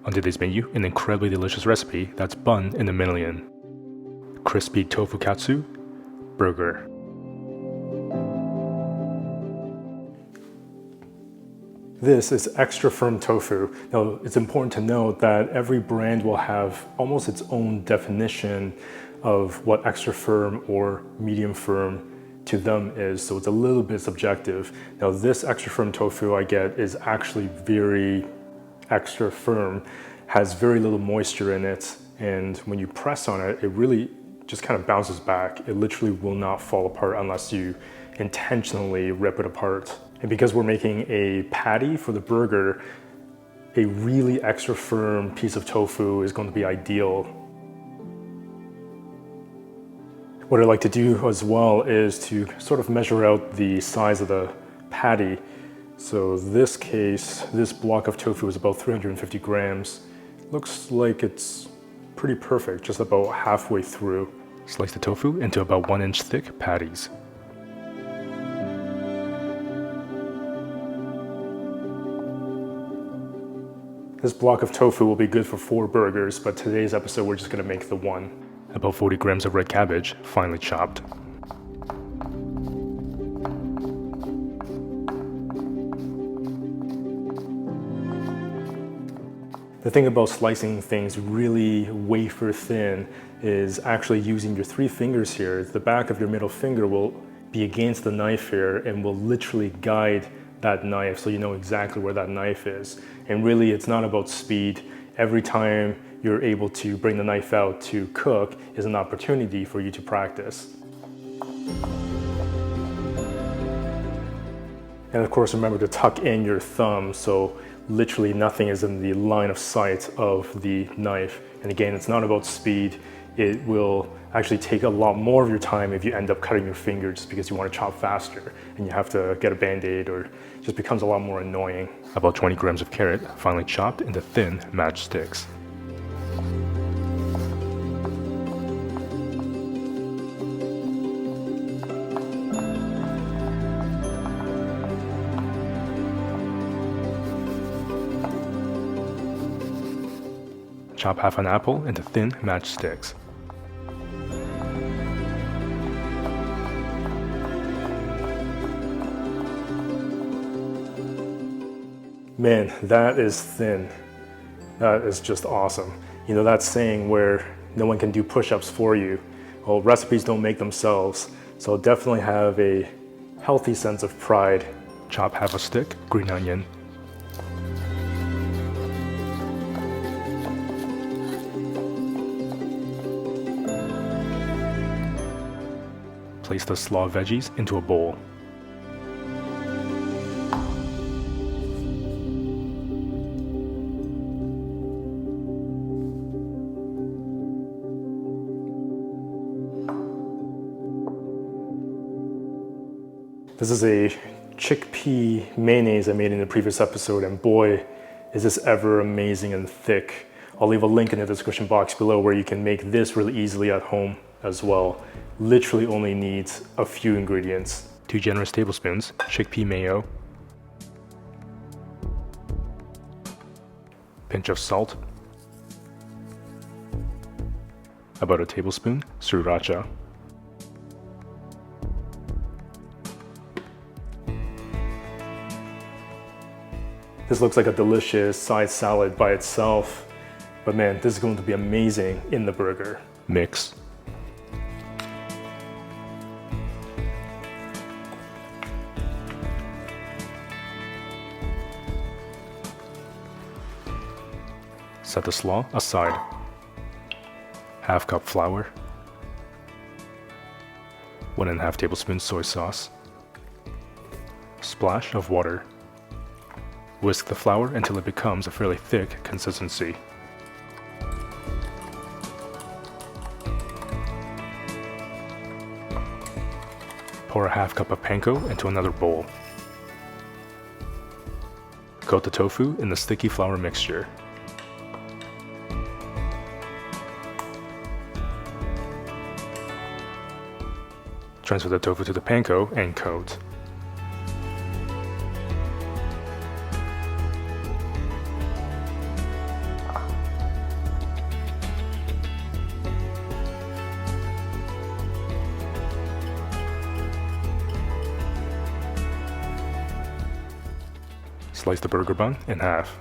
On today's menu, an incredibly delicious recipe that's bun in a million. Crispy Tofukatsu Burger. This is extra firm tofu. Now, it's important to note that every brand will have almost its own definition of what extra firm or medium firm to them is, so it's a little bit subjective. Now, this extra firm tofu I get is actually very extra firm, has very little moisture in it, and when you press on it, it really just kind of bounces back. It literally will not fall apart unless you intentionally rip it apart. And because we're making a patty for the burger, a really extra firm piece of tofu is going to be ideal. What I like to do as well is to sort of measure out the size of the patty. So this case, this block of tofu is about 350 grams. Looks like it's pretty perfect, just about halfway through. Slice the tofu into about 1-inch thick patties. This block of tofu will be good for 4 burgers, but today's episode we're just going to make the one. About 40 grams of red cabbage, finely chopped. The thing about slicing things really wafer thin is actually using your 3 fingers here. The back of your middle finger will be against the knife here and will literally guide that knife so you know exactly where that knife is. And really, it's not about speed. Every time you're able to bring the knife out to cook is an opportunity for you to practice. And of course, remember to tuck in your thumb so literally nothing is in the line of sight of the knife. And again, it's not about speed. It will actually take a lot more of your time if you end up cutting your finger just because you want to chop faster and you have to get a band-aid, or it just becomes a lot more annoying. About 20 grams of carrot, finely chopped into thin matchsticks. Chop half an apple into thin matchsticks. Man, that is thin. That is just awesome. You know that saying where no one can do push-ups for you. Well, recipes don't make themselves, so definitely have a healthy sense of pride. Chop half a stick green onion. Place the slaw veggies into a bowl. This is a chickpea mayonnaise I made in the previous episode, and boy, is this ever amazing and thick. I'll leave a link in the description box below where you can make this really easily at home as well. Literally only needs a few ingredients. 2 generous tablespoons chickpea mayo, pinch of salt, about a tablespoon sriracha, this looks like a delicious side salad by itself, but man, this is going to be amazing in the burger. Mix. Set the slaw aside. Half cup flour. 1.5 tablespoons soy sauce. Splash of water. Whisk the flour until it becomes a fairly thick consistency. Pour a half cup of panko into another bowl. Coat the tofu in the sticky flour mixture. Transfer the tofu to the panko and coat. Slice the burger bun in half.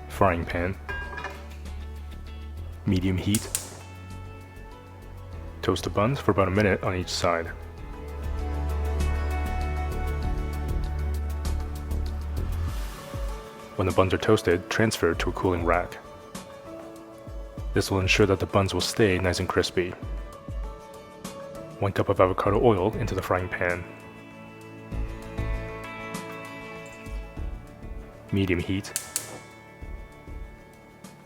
Frying pan. Medium heat. Toast the buns for about a minute on each side. When the buns are toasted, transfer to a cooling rack. This will ensure that the buns will stay nice and crispy. 1 cup of avocado oil into the frying pan. Medium heat.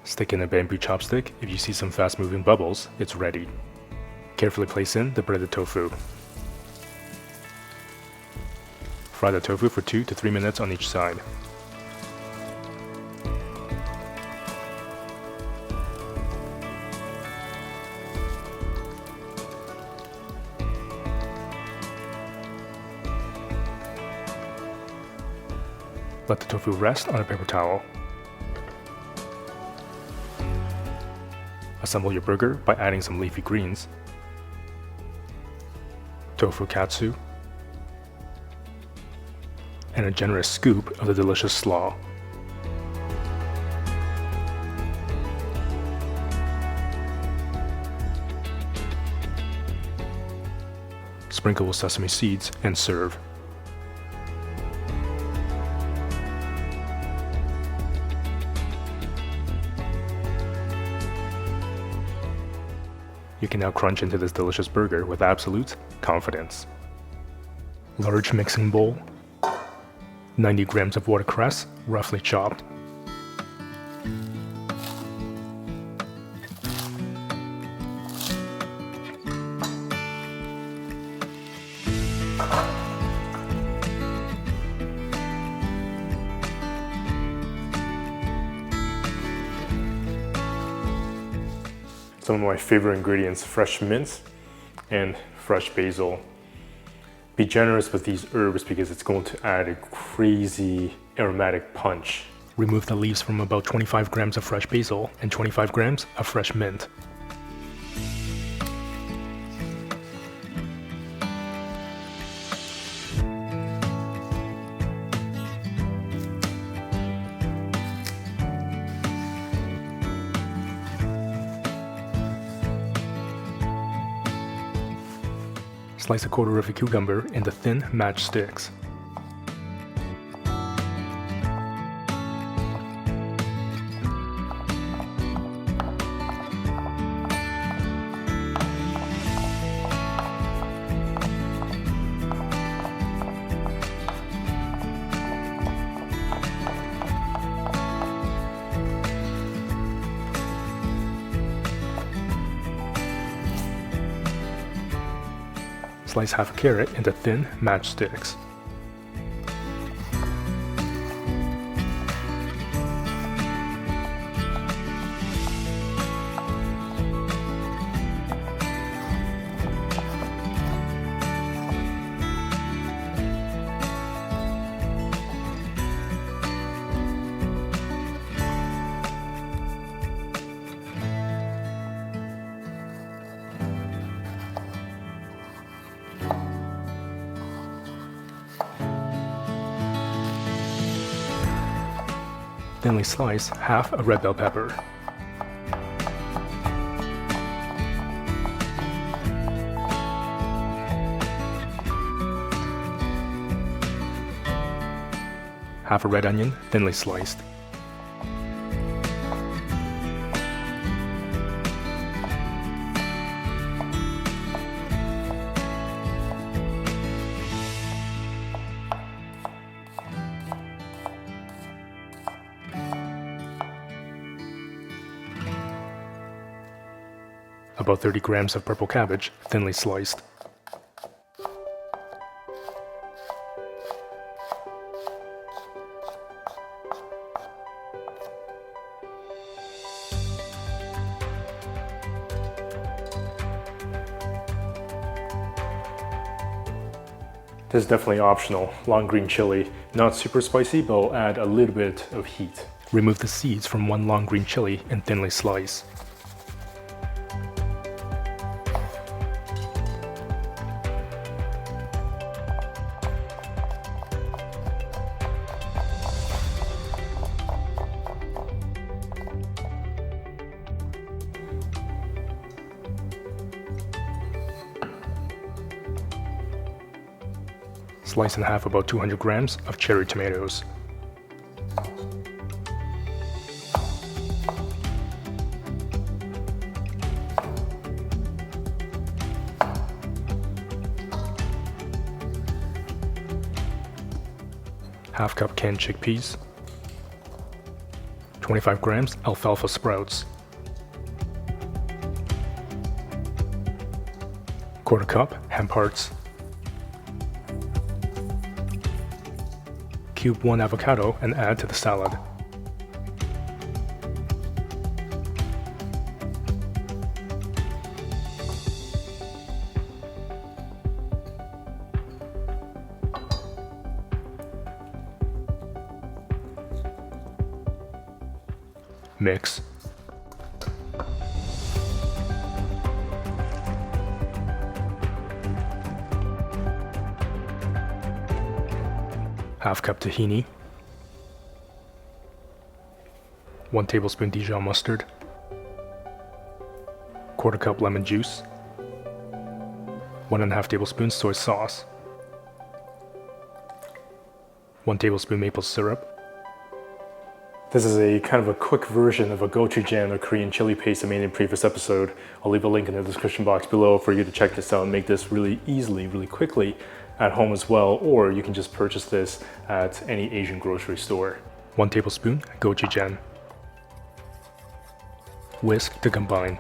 Stick in a bamboo chopstick. If you see some fast moving bubbles, it's ready. Carefully place in the breaded tofu. Fry the tofu for 2 to 3 minutes on each side. Let the tofu rest on a paper towel. Assemble your burger by adding some leafy greens, Tofukatsu, and a generous scoop of the delicious slaw. Sprinkle with sesame seeds and serve. You can now crunch into this delicious burger with absolute confidence. Large mixing bowl, 90 grams of watercress, roughly chopped. Some of my favorite ingredients, fresh mint and fresh basil. Be generous with these herbs because it's going to add a crazy aromatic punch. Remove the leaves from about 25 grams of fresh basil and 25 grams of fresh mint. Slice a quarter of a cucumber into thin matchsticks. Slice half a carrot into thin matchsticks. Thinly slice half a red bell pepper. Half a red onion, thinly sliced. About 30 grams of purple cabbage, thinly sliced. This is definitely optional. Long green chili, not super spicy, but will add a little bit of heat. Remove the seeds from one long green chili and thinly slice. Slice in half about 200 grams of cherry tomatoes. Half cup canned chickpeas. 25 grams alfalfa sprouts. Quarter cup hemp hearts. Cube 1 avocado and add to the salad. Mix. Half cup tahini. 1 tablespoon Dijon mustard. Quarter cup lemon juice. 1.5 tablespoons soy sauce. 1 tablespoon maple syrup. This is a kind of a quick version of a gochujang or Korean chili paste I made in a previous episode. I'll leave a link in the description box below for you to check this out and make this really easily, really quickly at home as well, or you can just purchase this at any Asian grocery store. 1 tablespoon gochujang. Whisk to combine.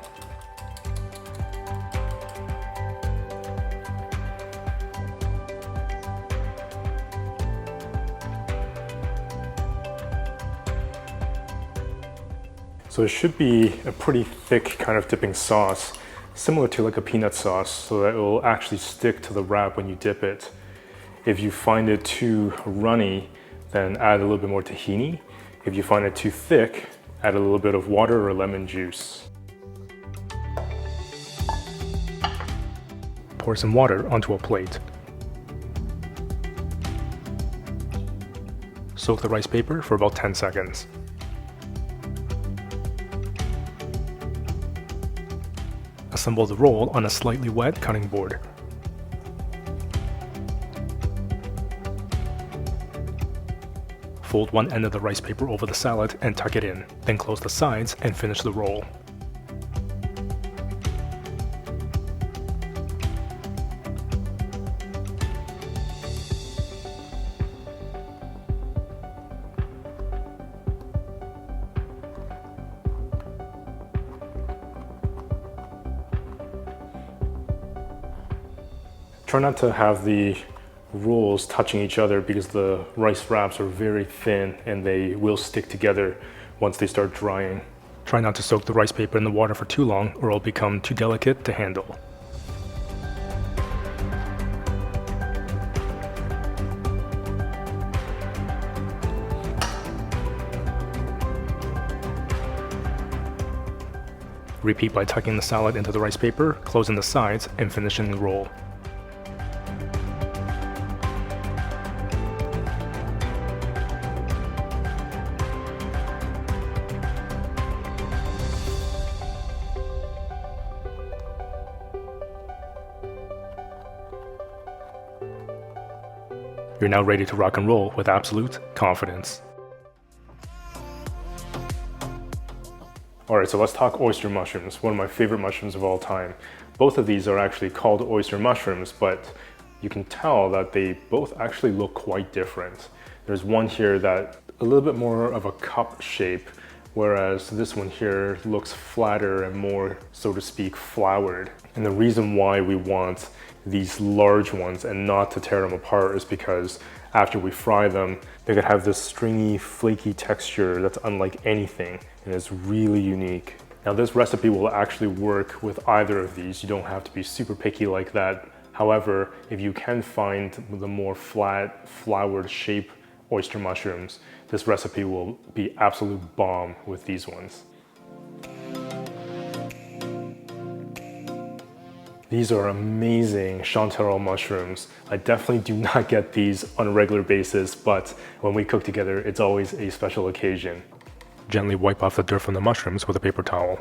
So it should be a pretty thick kind of dipping sauce, similar to like a peanut sauce, so that it will actually stick to the wrap when you dip it. If you find it too runny, then add a little bit more tahini. If you find it too thick, add a little bit of water or lemon juice. Pour some water onto a plate. Soak the rice paper for about 10 seconds. Assemble the roll on a slightly wet cutting board. Fold one end of the rice paper over the salad and tuck it in, then close the sides and finish the roll. Try not to have the rolls touching each other because the rice wraps are very thin and they will stick together once they start drying. Try not to soak the rice paper in the water for too long or it'll become too delicate to handle. Repeat by tucking the salad into the rice paper, closing the sides, and finishing the roll. You're now ready to rock and roll with absolute confidence. Alright, so let's talk oyster mushrooms, one of my favorite mushrooms of all time. Both of these are actually called oyster mushrooms, but you can tell that they both actually look quite different. There's one here that a little bit more of a cup shape, whereas this one here looks flatter and more, so to speak, floured. And the reason why we want these large ones and not to tear them apart is because after we fry them, they could have this stringy, flaky texture that's unlike anything, and it's really unique. Now this recipe will actually work with either of these. You don't have to be super picky like that. However, if you can find the more flat, floured shape oyster mushrooms, this recipe will be absolute bomb with these ones. These are amazing chanterelle mushrooms. I definitely do not get these on a regular basis, but when we cook together, it's always a special occasion. Gently wipe off the dirt from the mushrooms with a paper towel.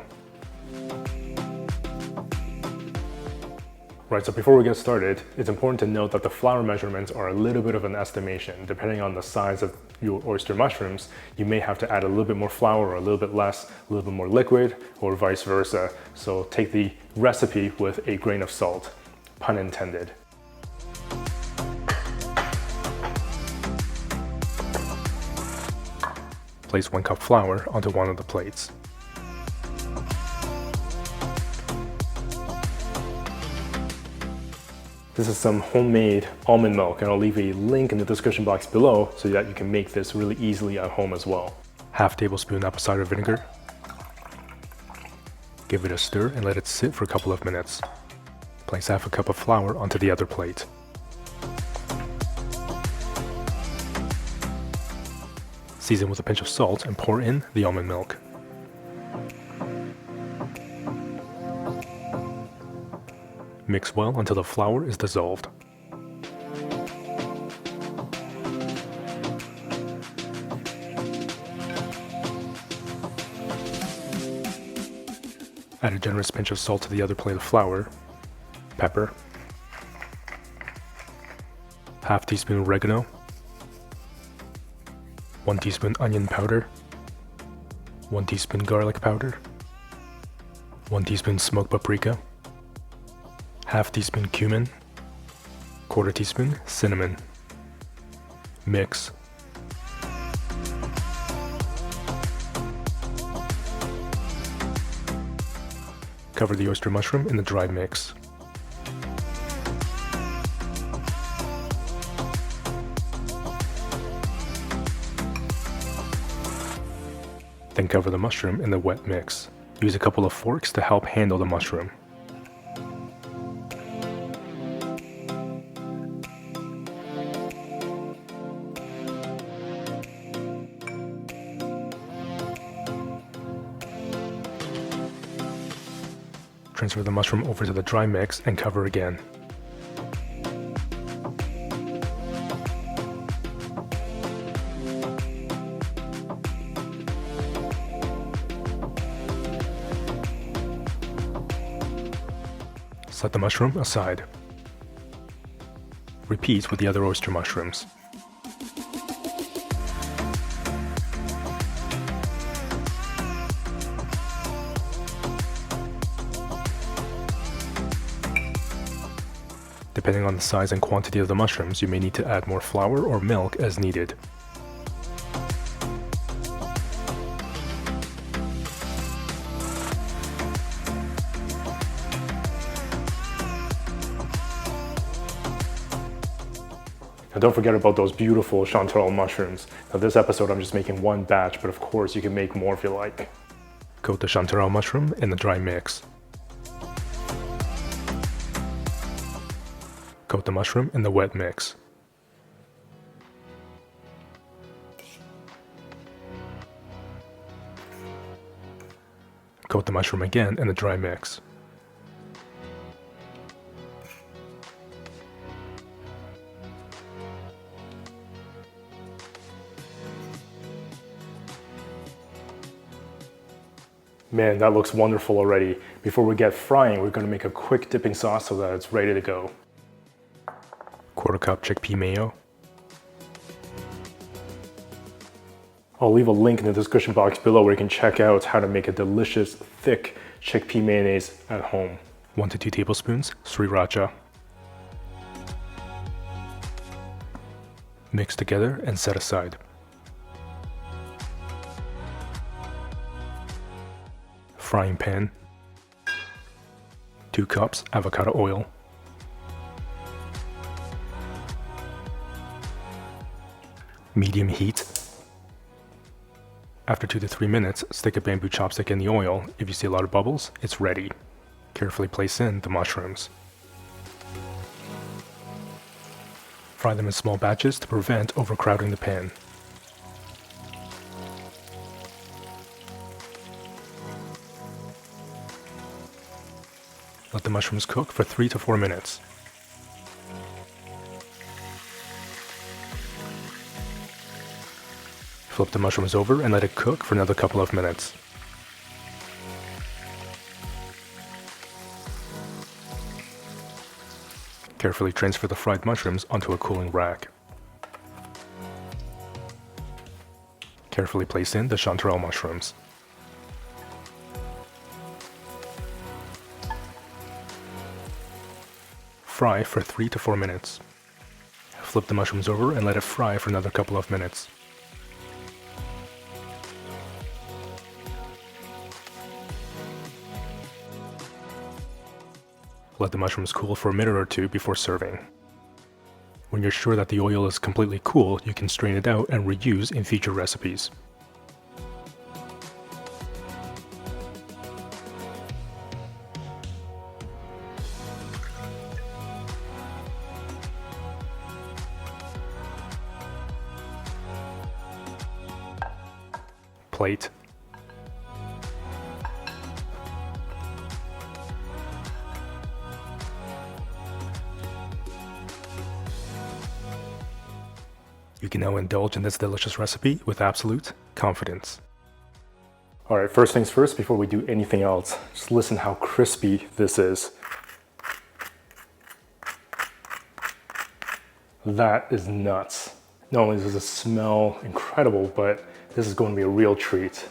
Right, so before we get started, it's important to note that the flour measurements are a little bit of an estimation. Depending on the size of your oyster mushrooms, you may have to add a little bit more flour or a little bit less, a little bit more liquid, or vice versa. So take the recipe with a grain of salt, pun intended. Place 1 cup flour onto one of the plates. This is some homemade almond milk, and I'll leave a link in the description box below so that you can make this really easily at home as well. Half tablespoon apple cider vinegar. Give it a stir and let it sit for a couple of minutes. Place half a cup of flour onto the other plate. Season with a pinch of salt and pour in the almond milk. Mix well until the flour is dissolved. Add a generous pinch of salt to the other plate of flour, pepper, half teaspoon oregano, 1 teaspoon onion powder, 1 teaspoon garlic powder, 1 teaspoon smoked paprika, half teaspoon cumin, 1/4 teaspoon cinnamon. Mix. Cover the oyster mushroom in the dry mix. Then cover the mushroom in the wet mix. Use a couple of forks to help handle the mushroom. Transfer the mushroom over to the dry mix and cover again. Set the mushroom aside. Repeat with the other oyster mushrooms. Depending on the size and quantity of the mushrooms, you may need to add more flour or milk as needed. Now don't forget about those beautiful chanterelle mushrooms. Now this episode I'm just making 1 batch, but of course you can make more if you like. Coat the chanterelle mushroom in the dry mix. Coat the mushroom in the wet mix. Coat the mushroom again in the dry mix. Man, that looks wonderful already. Before we get frying, we're going to make a quick dipping sauce so that it's ready to go. 1/4 cup chickpea mayo. I'll leave a link in the description box below where you can check out how to make a delicious, thick chickpea mayonnaise at home. 1 to 2 tablespoons sriracha. Mix together and set aside. Frying pan. 2 cups avocado oil. Medium heat. After 2 to 3 minutes, stick a bamboo chopstick in the oil. If you see a lot of bubbles, it's ready. Carefully place in the mushrooms. Fry them in small batches to prevent overcrowding the pan. Let the mushrooms cook for 3 to 4 minutes. Flip the mushrooms over and let it cook for another couple of minutes. Carefully transfer the fried mushrooms onto a cooling rack. Carefully place in the chanterelle mushrooms. Fry for 3 to 4 minutes. Flip the mushrooms over and let it fry for another couple of minutes. Let the mushrooms cool for a minute or two before serving. When you're sure that the oil is completely cool, you can strain it out and reuse in future recipes. Plate. You can now indulge in this delicious recipe with absolute confidence. All right, first things first, before we do anything else, just listen how crispy this is. That is nuts. Not only does it smell incredible, but this is going to be a real treat.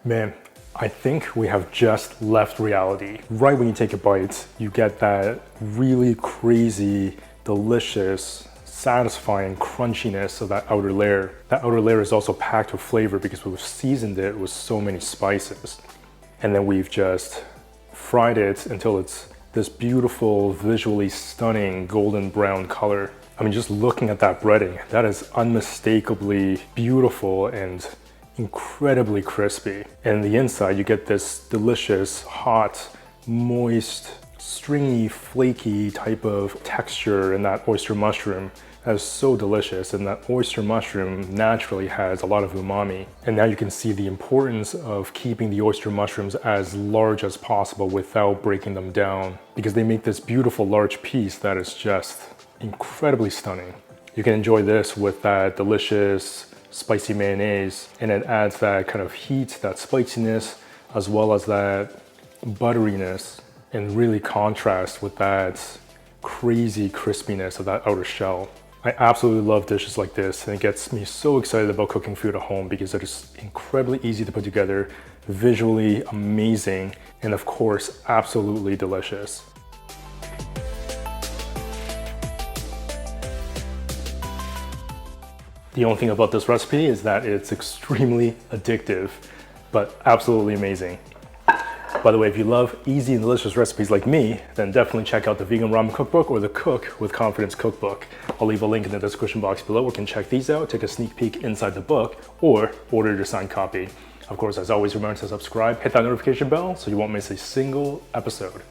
Man, I think we have just left reality. Right when you take a bite, you get that really crazy, delicious, satisfying crunchiness of that outer layer. That outer layer is also packed with flavor because we've seasoned it with so many spices. And then we've just fried it until it's this beautiful, visually stunning golden brown color. I mean, just looking at that breading, that is unmistakably beautiful and incredibly crispy. And the inside, you get this delicious, hot, moist, stringy, flaky type of texture in that oyster mushroom. That is so delicious, and that oyster mushroom naturally has a lot of umami. And now you can see the importance of keeping the oyster mushrooms as large as possible without breaking them down, because they make this beautiful large piece that is just incredibly stunning. You can enjoy this with that delicious spicy mayonnaise, and it adds that kind of heat, that spiciness, as well as that butteriness, and really contrast with that crazy crispiness of that outer shell. I absolutely love dishes like this, and it gets me so excited about cooking food at home because it is incredibly easy to put together, visually amazing, and of course, absolutely delicious. The only thing about this recipe is that it's extremely addictive, but absolutely amazing. By the way, if you love easy and delicious recipes like me, then definitely check out the Vegan Ramen Cookbook or the Cook with Confidence Cookbook. I'll leave a link in the description box below where you can check these out, take a sneak peek inside the book, or order your signed copy. Of course, as always, remember to subscribe, hit that notification bell so you won't miss a single episode.